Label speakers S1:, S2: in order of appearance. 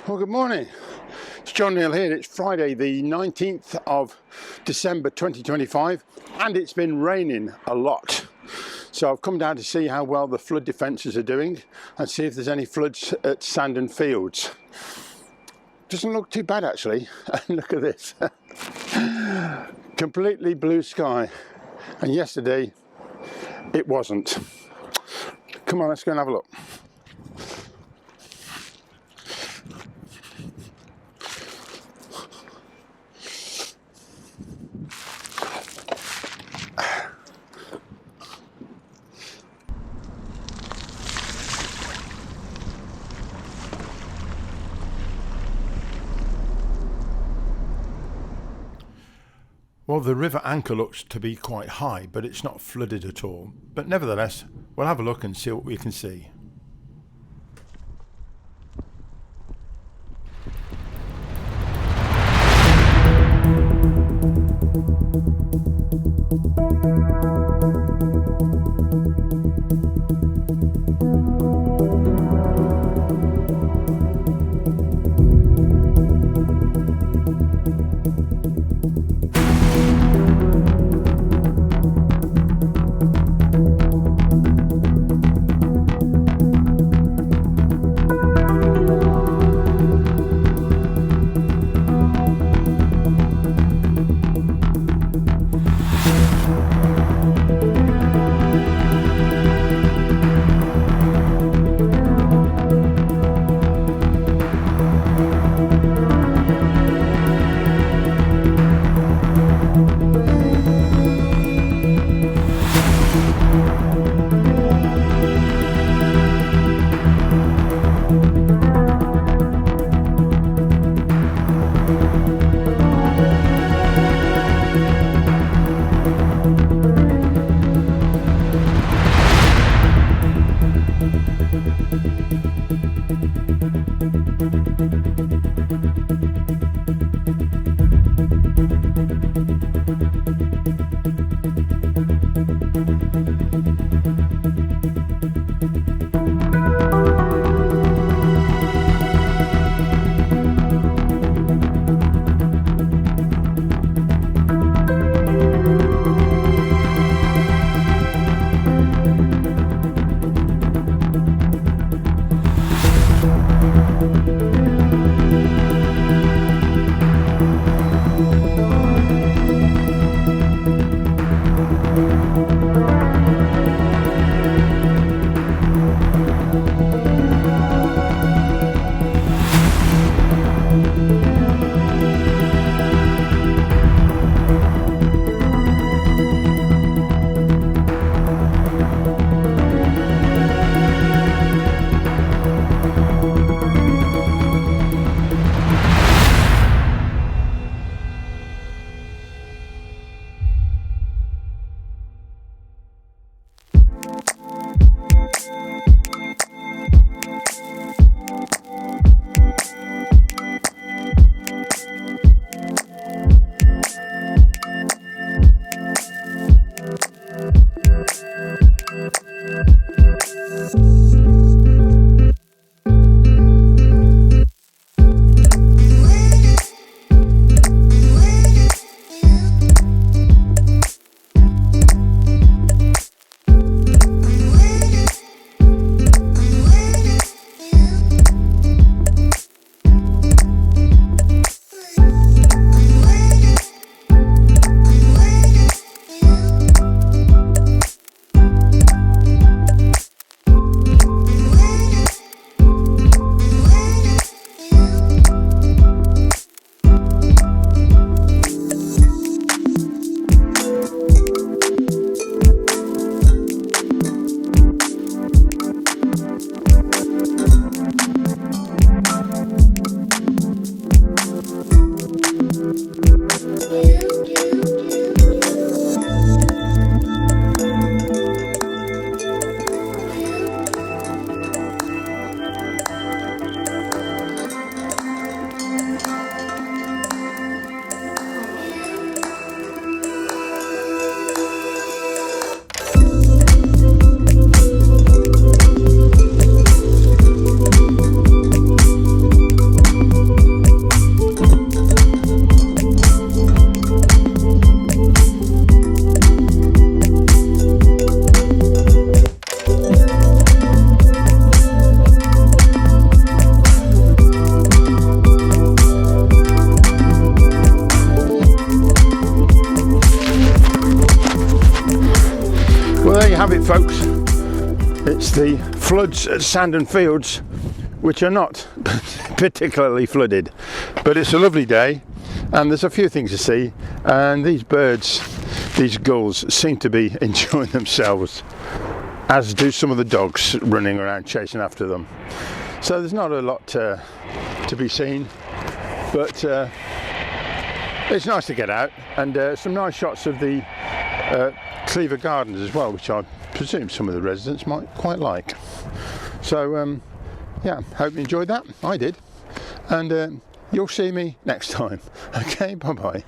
S1: Well, good morning. It's John Neal here. It's Friday the 19th of December 2025 and it's been raining a lot. So I've come down to see how well the flood defences are doing and see if there's any floods at Sandon Fields. Doesn't look too bad actually. Look at this. Completely blue sky. And yesterday it wasn't. Come on, let's go and have a look. Well, the river anchor looks to be quite high, but it's not flooded at all. But nevertheless, we'll have a look and see what we can see. It's the floods at Sandon Fields, which are not particularly flooded, but it's a lovely day and there's a few things to see, and these birds, these gulls, seem to be enjoying themselves, as do some of the dogs running around chasing after them. So there's not a lot to be seen, but it's nice to get out, and some nice shots of the Cleaver Gardens as well, which I presume some of the residents might quite like. So yeah, hope you enjoyed that. I did, and you'll see me next time. Okay, bye bye.